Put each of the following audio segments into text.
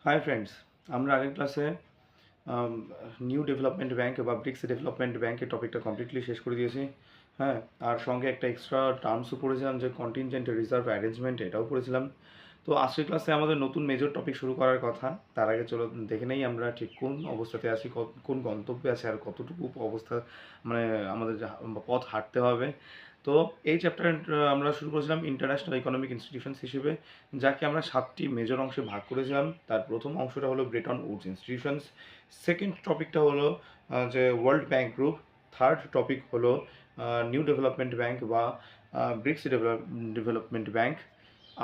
Hi friends, আমরা আগের ক্লাসে নিউ ডেভেলপমেন্ট ব্যাংক বা ব্রিক্স ডেভেলপমেন্ট ব্যাংকের টপিকটা কমপ্লিটলি শেষ করে দিয়েছি। হ্যাঁ, আর সঙ্গে একটা এক্সট্রা টার্মসও পড়েছিলাম যে কন্টিনজেন্ট রিজার্ভ অ্যারেঞ্জমেন্ট, এটাও পড়েছিলাম। তো আজকের ক্লাসে আমাদের নতুন মেজর টপিক শুরু করার কথা। তার আগে চলো দেখে নেই আমরা ঠিক কোন অবস্থাতে আছি, কোন গন্তব্যে আছে, আর কতটুকু অবস্থা মানে আমাদের পথ হাঁটতে হবে। তো এই চ্যাপ্টার আমরা শুরু করেছিলাম ইন্টারন্যাশনাল ইকোনমিক ইনস্টিটিউশনস হিসেবে, যাকে আমরা 7টি মেজর অংশে ভাগ করেছিলাম। তার প্রথম অংশটা হলো ব্রেটন উডস ইনস্টিটিউশনস, সেকেন্ড টপিকটা হলো যে world bank group, third topic হলো নিউ ডেভেলপমেন্ট ব্যাংক বা ব্রিক্স ডেভেলপমেন্ট ব্যাংক,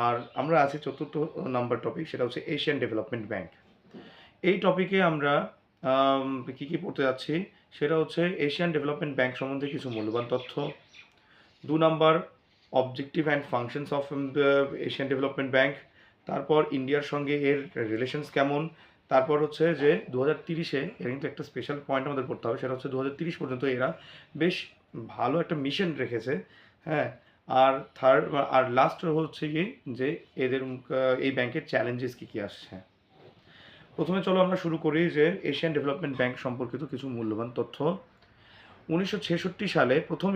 আর আমরা আছি চতুর্থ নাম্বার টপিক, সেটা হচ্ছে এশিয়ান ডেভেলপমেন্ট ব্যাংক। এই টপিকে আমরা কী কী পড়তে যাচ্ছি সেটা হচ্ছে এশিয়ান ডেভেলপমেন্ট ব্যাংক সম্বন্ধে কিছু মূল্যবান তথ্য, 2 number objective and functions of Asian development bank, তারপর ইন্ডিয়ার সঙ্গে এর রিলেশনস কেমন, তারপর হচ্ছে যে 2030-এ এর কিন্তু একটা স্পেশাল পয়েন্ট আমাদের পড়তে হবে, সেটা হচ্ছে 2030 পর্যন্ত এরা বেশ ভালো একটা মিশন রেখেছে। হ্যাঁ, আর থার্ড আর লাস্ট হচ্ছে কি যে এদের এই ব্যাংকের চ্যালেঞ্জেস কী কী আসছে। প্রথমে চলো আমরা শুরু করি যে এশিয়ান ডেভেলপমেন্ট ব্যাংক সম্পর্কিত কিছু মূল্যবান তথ্য। 1966 সালে প্রথম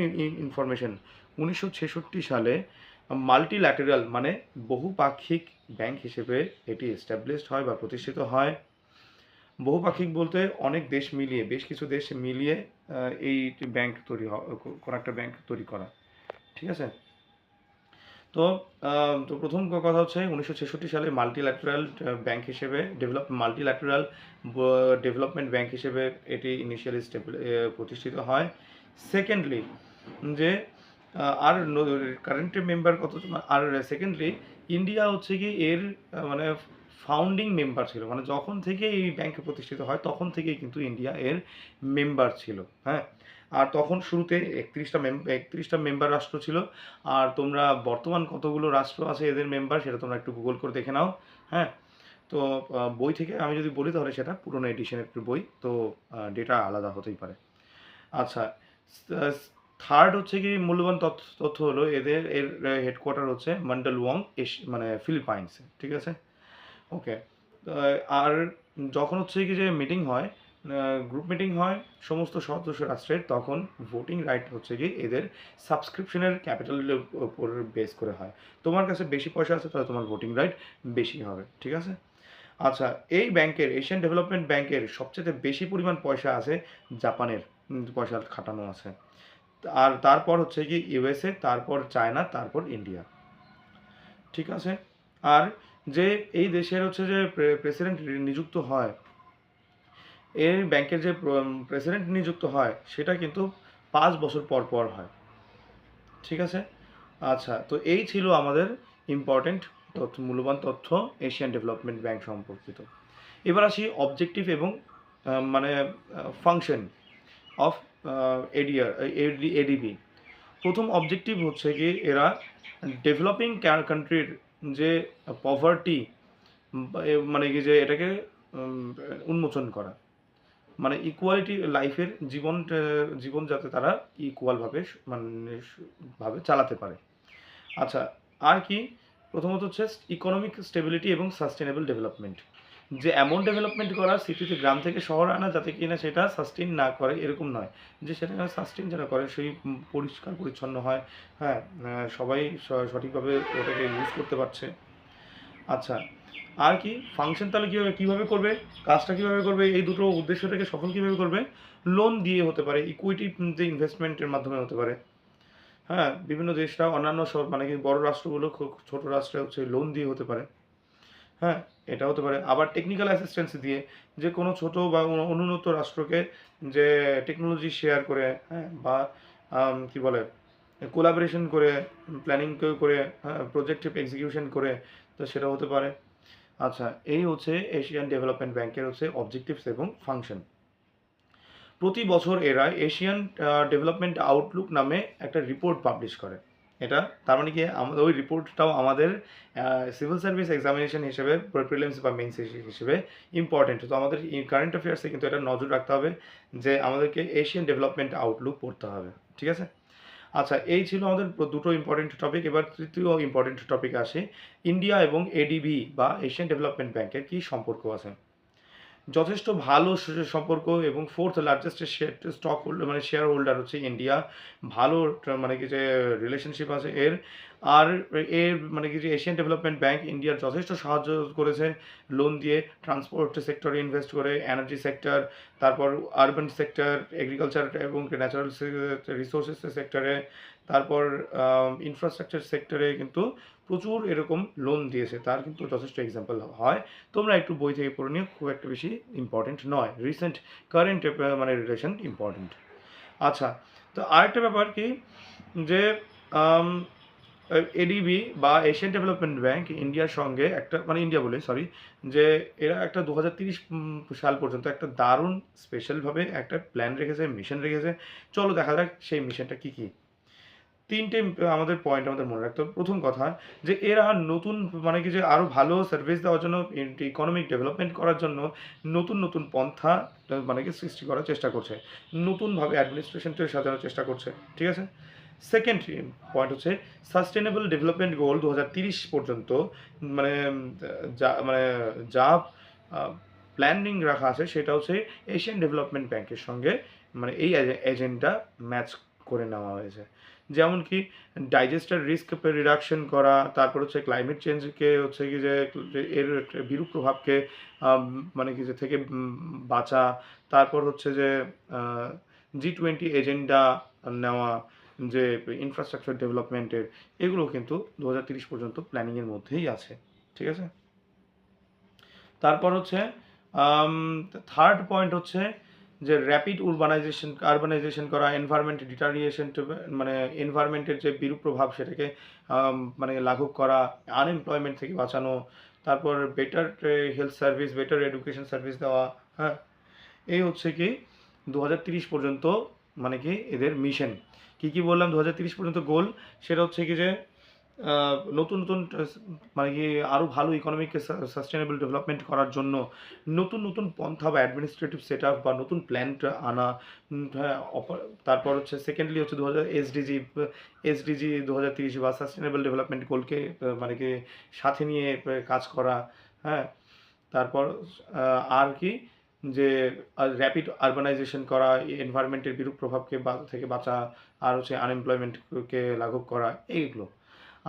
ইনফরমেশন, 1966 সালে মাল্টিল্যাটেরাল মানে বহুপাক্ষিক ব্যাংক হিসেবে এটি এস্টাবলিশড হয় বা প্রতিষ্ঠিত হয়। বহুপাক্ষিক বলতে অনেক দেশ মিলিয়ে, বেশ কিছু দেশ মিলিয়ে এই ব্যাংক তৈরি কোনো একটা ব্যাংক তৈরি করা, ঠিক আছে। তো তো প্রথম কথা হচ্ছে 1966 সালে মাল্টিল্যাটারাল ব্যাংক হিসেবে মাল্টিল্যাটারাল ডেভেলপমেন্ট ব্যাংক হিসেবে এটি ইনিশিয়ালি প্রতিষ্ঠিত হয়। সেকেন্ডলি যে আর কারেন্ট মেম্বার কত, আর সেকেন্ডলি ইন্ডিয়া হচ্ছে কি এর মানে ফাউন্ডিং মেম্বার ছিল, মানে যখন থেকে এই ব্যাংক প্রতিষ্ঠিত হয় তখন থেকেই কিন্তু ইন্ডিয়া এর মেম্বার ছিল। হ্যাঁ, আর তখন শুরুতে 31টা মেম্বার রাষ্ট্র ছিল। আর তোমরা বর্তমান কতগুলো রাষ্ট্র আছে এদের মেম্বার সেটা তোমরা একটু গুগল করে দেখে নাও। হ্যাঁ, তো বই থেকে আমি যদি বলি তাহলে সেটা পুরোনো এডিশনের বই, তো ডেটা আলাদা হতেই পারে। আচ্ছা, থার্ড হচ্ছে কি মূল্যবান তথ্য হলো এর হেডকোয়ার্টার হচ্ছে মন্ডলওয়াং, মানে ফিলিপাইন্সে, ঠিক আছে। ওকে, আর যখন হচ্ছে কি যে মিটিং হয়, গ্রুপ মিটিং হয় সমস্ত সদস্য রাষ্ট্রের, তখন ভোটিং রাইট হচ্ছে কি এদের সাবস্ক্রিপশনের ক্যাপিটালের উপর বেস করে হয়। তোমার কাছে বেশি পয়সা আছে তাহলে তোমার ভোটিং রাইট বেশি হবে, ঠিক আছে। আচ্ছা, এই ব্যাংকের, এশিয়ান ডেভেলপমেন্ট ব্যাংকের সবচেয়ে বেশি পরিমাণ পয়সা আছে জাপানের, পয়সা খাটানো আছে। আর তারপর হচ্ছে কি ইউএসএ, তারপর চায়না, তারপর ইন্ডিয়া, ঠিক আছে। আর যে এই দেশের হচ্ছে যে প্রেসিডেন্ট নিযুক্ত হয়, এই ব্যাংকের যে প্রেসিডেন্ট নিযুক্ত হয় সেটা কিন্তু 5 বছর পর পর হয়, ঠিক আছে। আচ্ছা, তো এই ছিল আমাদের ইম্পর্টেন্ট তথ্য, মূল্যবান তথ্য এশিয়ান ডেভেলপমেন্ট ব্যাংক সম্পর্কিত। এবার আসি অবজেক্টিভ এবং মানে ফাংশন অফ এডিবি। প্রথম অবজেক্টিভ হচ্ছে কি এরা ডেভেলপিং কান্ট্রির যে পভার্টি, মানে কি যে এটাকে উন্মোচন করা, মানে ইকুয়ালিটি লাইফের জীবন যাতে তারা ইকুয়ালভাবে মানে ভাবে চালাতে পারে। আচ্ছা, আর কি, প্রথমত হচ্ছে ইকোনমিক স্টেবিলিটি এবং সাস্টেনেবল ডেভেলপমেন্ট, যে এমন ডেভেলপমেন্ট করা সিটিতে, গ্রাম থেকে শহর আনা যাতে কিনা সেটা সাস্টেন না করে, এরকম নয়, যে সেটা সাস্টেন যেন করে, সেই পরিষ্কার পরিচ্ছন্ন হয়। হ্যাঁ, সবাই সঠিকভাবে ওটাকে ইউজ করতে পারছে। আচ্ছা, আর কি ফাংশন তাহলে কীভাবে করবে, কাজটা কীভাবে করবে, এই দুটো উদ্দেশ্যটাকে সফল কীভাবে করবে, লোন দিয়ে হতে পারে, ইকুইটি যে ইনভেস্টমেন্টের মাধ্যমে হতে পারে। হ্যাঁ, বিভিন্ন দেশরা অন্যান্য মানে কি বড় রাষ্ট্রগুলো খুব ছোট রাষ্ট্রে হচ্ছে লোন দিয়ে হতে পারে। হ্যাঁ, এটা হতে পারে আবার টেকনিক্যাল অ্যাসিস্ট্যান্স দিয়ে, যে কোনো ছোট বা অনুন্নত রাষ্ট্রকে যে টেকনোলজি শেয়ার করে, হ্যাঁ, বা কি বলে কোলাবোরেশন করে, প্ল্যানিং করে, হ্যাঁ, প্রজেক্টিভ এক্সিকিউশন করে, তো সেটা হতে পারে। আচ্ছা, এই হচ্ছে এশিয়ান ডেভেলপমেন্ট ব্যাংকের হচ্ছে অবজেক্টিভস এবং ফাংশন। প্রতি বছর এরা এশিয়ান ডেভেলপমেন্ট আউটলুক নামে একটা রিপোর্ট পাবলিশ করে। এটা তার মানে কি আমাদের ওই রিপোর্টটাও আমাদের সিভিল সার্ভিস এক্সামিনেশন হিসেবে, প্রিলিমস বা মেইনস হিসেবে ইম্পর্টেন্ট। তো আমাদের কারেন্ট অ্যাফেয়ার্সে কিন্তু এটা নজর রাখতে হবে যে আমাদেরকে এশিয়ান ডেভেলপমেন্ট আউটলুক পড়তে হবে, ঠিক আছে। আচ্ছা, এই ছিল আমাদের দুটো ইম্পর্টেন্ট টপিক। এবার তৃতীয় ইম্পর্টেন্ট টপিক আসে, ইন্ডিয়া এবং এডিবি বা এশিয়ান ডেভেলপমেন্ট ব্যাংকের কী সম্পর্ক আছে। যথেষ্ট ভালো সম্পর্ক, এবং ফোর্থ লার্জেস্ট স্টক হোল্ডার মানে শেয়ার হোল্ডার হচ্ছে ইন্ডিয়া। ভালো মানে কি যে রিলেশনশিপ আছে এর। আর এর মানে কি যে এশিয়ান ডেভেলপমেন্ট ব্যাংক ইন্ডিয়ার যথেষ্ট সাহায্য করেছে লোন দিয়ে, ট্রান্সপোর্ট সেক্টরে ইনভেস্ট করে, এনার্জি সেক্টর, তারপর আরবান সেক্টর, এগ্রিকালচার এবং ন্যাচারাল রিসোর্সেস সেক্টরে, তারপর ইনফ্রাস্ট্রাকচার সেক্টরে কিন্তু প্রচুর এরকম লোন দিয়েছে। তার কিন্তু যথেষ্ট এক্সাম্পল হয়, তোমরা একটু বই থেকে পড়ে নিও, খুব একটা বেশি ইম্পর্টেন্ট নয়, রিসেন্ট কারেন্ট মানে রিলেশন ইম্পর্টেন্ট। আচ্ছা, তো আরেকটা ব্যাপার কি যে এডিবি বা এশিয়ান ডেভেলপমেন্ট ব্যাংক ইন্ডিয়ার সঙ্গে একটা মানে ইন্ডিয়া বলে সরি, যে এরা একটা 2030 সাল পর্যন্ত একটা দারুণ স্পেশালভাবে একটা প্ল্যান রেখেছে, মিশন রেখেছে। চলো দেখা যাক সেই মিশনটা কী কী। তিনটে আমাদের পয়েন্ট আমাদের মনে রাখতে হবে। প্রথম কথা যে এরা নতুন মানে কি যে আরও ভালো সার্ভিস দেওয়ার জন্য, ইকোনমিক ডেভেলপমেন্ট করার জন্য নতুন নতুন পন্থা মানে কি সৃষ্টি করার চেষ্টা করছে, নতুনভাবে অ্যাডমিনিস্ট্রেশনকে সাজানোর চেষ্টা করছে, ঠিক আছে। সেকেন্ড পয়েন্ট হচ্ছে সাস্টেনেবল ডেভেলপমেন্ট গোল 2030 পর্যন্ত মানে মানে যা প্ল্যানিং রাখা আছে সেটা হচ্ছে এশিয়ান ডেভেলপমেন্ট ব্যাংকের সঙ্গে মানে এই এজেন্ডা ম্যাচ করে নেওয়া হয়েছে। যেমন কি ডাইজেস্টার রিস্ক রিডাকশন করা, তারপর হচ্ছে ক্লাইমেট চেঞ্জকে হচ্ছে কি যে এর বিরূপ প্রভাবকে মানে কি যে থেকে বাঁচা, তারপর হচ্ছে যে G20 এজেন্ডা নেওয়া, যে ইনফ্রাস্ট্রাকচার ডেভেলপমেন্টের, এগুলো কিন্তু 2030 পর্যন্ত প্ল্যানিংয়ের মধ্যেই আছে, ঠিক আছে। তারপর হচ্ছে থার্ড পয়েন্ট হচ্ছে যে র্যাপিড আরবানাইজেশন করা, এনভায়রনমেন্ট ডিটারিয়েশন মানে এনভায়রনমেন্টের যে বিরূপ প্রভাব সেটাকে মানে লাঘব করা, আনএমপ্লয়মেন্ট থেকে বাঁচানো, তারপর better health service, better education service দেওয়া। হ্যাঁ, এই হচ্ছে কি 2030 পর্যন্ত মানে কি এদের মিশন। কি বললাম 2030 পর্যন্ত গোল, সেটা হচ্ছে কি যে নতুন নতুন মানে কি আরও ভালো ইকোনমিক সাস্টেনেবল ডেভেলপমেন্ট করার জন্য নতুন নতুন পন্থা বা অ্যাডমিনিস্ট্রেটিভ সেট আপ বা নতুন প্ল্যানটা আনা। হ্যাঁ, তারপর হচ্ছে সেকেন্ডলি হচ্ছে 2000 এসডিজি 2030 বা সাস্টেনেবল ডেভেলপমেন্ট গোলকে মানে কি সাথে নিয়ে কাজ করা। হ্যাঁ, তারপর আর কি যে র্যাপিড আরবানাইজেশন করা, এনভায়রনমেন্টের বিরূপ প্রভাবকে থেকে বাঁচা, আর হচ্ছে আনএমপ্লয়মেন্টকে লাঘব করা, এইগুলো।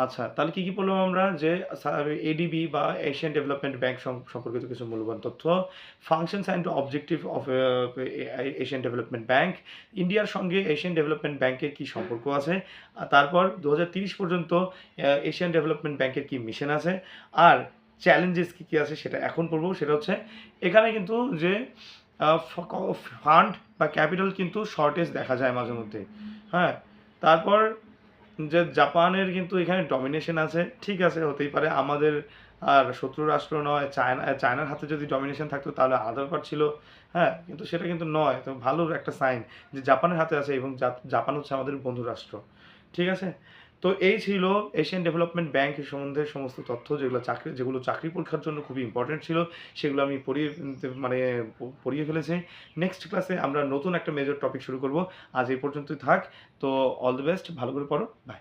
আচ্ছা, তাহলে কী পড়লাম আমরা, যে এডিবি বা এশিয়ান ডেভেলপমেন্ট ব্যাংক সম্পর্কিত কিছু মূল্যবান তথ্য, functions and objective of Asian development bank, ইন্ডিয়ার সঙ্গে এশিয়ান ডেভেলপমেন্ট ব্যাংকের কী সম্পর্ক আছে, আর তারপর 2030 পর্যন্ত এশিয়ান ডেভেলপমেন্ট ব্যাংকের কী মিশন আছে, আর চ্যালেঞ্জেস কী আছে সেটা এখন পড়বো। সেটা হচ্ছে এখানে কিন্তু যে ফান্ড বা ক্যাপিটাল কিন্তু শর্টেজ দেখা যায় মাঝে মধ্যে। হ্যাঁ, তারপর যে জাপানের কিন্তু এখানে ডমিনেশন আছে, ঠিক আছে, হতেই পারে, আমাদের আর শত্রু রাষ্ট্র নয়। চায়নার হাতে যদি ডমিনেশন থাকতো তাহলে আলাদা ব্যাপার ছিল। হ্যাঁ, কিন্তু সেটা কিন্তু নয়, তো ভালো একটা সাইন যে জাপানের হাতে আছে, এবং জাপান হচ্ছে আমাদের বন্ধু রাষ্ট্র, ঠিক আছে। তো এই ছিল এশিয়ান ডেভেলপমেন্ট ব্যাংক সম্বন্ধে সমস্ত তথ্য, যেগুলো চাকরি পরীক্ষার জন্য খুবই ইম্পর্টেন্ট ছিল, সেগুলো আমি মানে পড়িয়ে ফেলেছি। নেক্সট ক্লাসে আমরা নতুন একটা মেজর টপিক শুরু করব। আজ এই পর্যন্তই থাক। তো অল দ্য বেস্ট, ভালো করে পড়ো, বাই।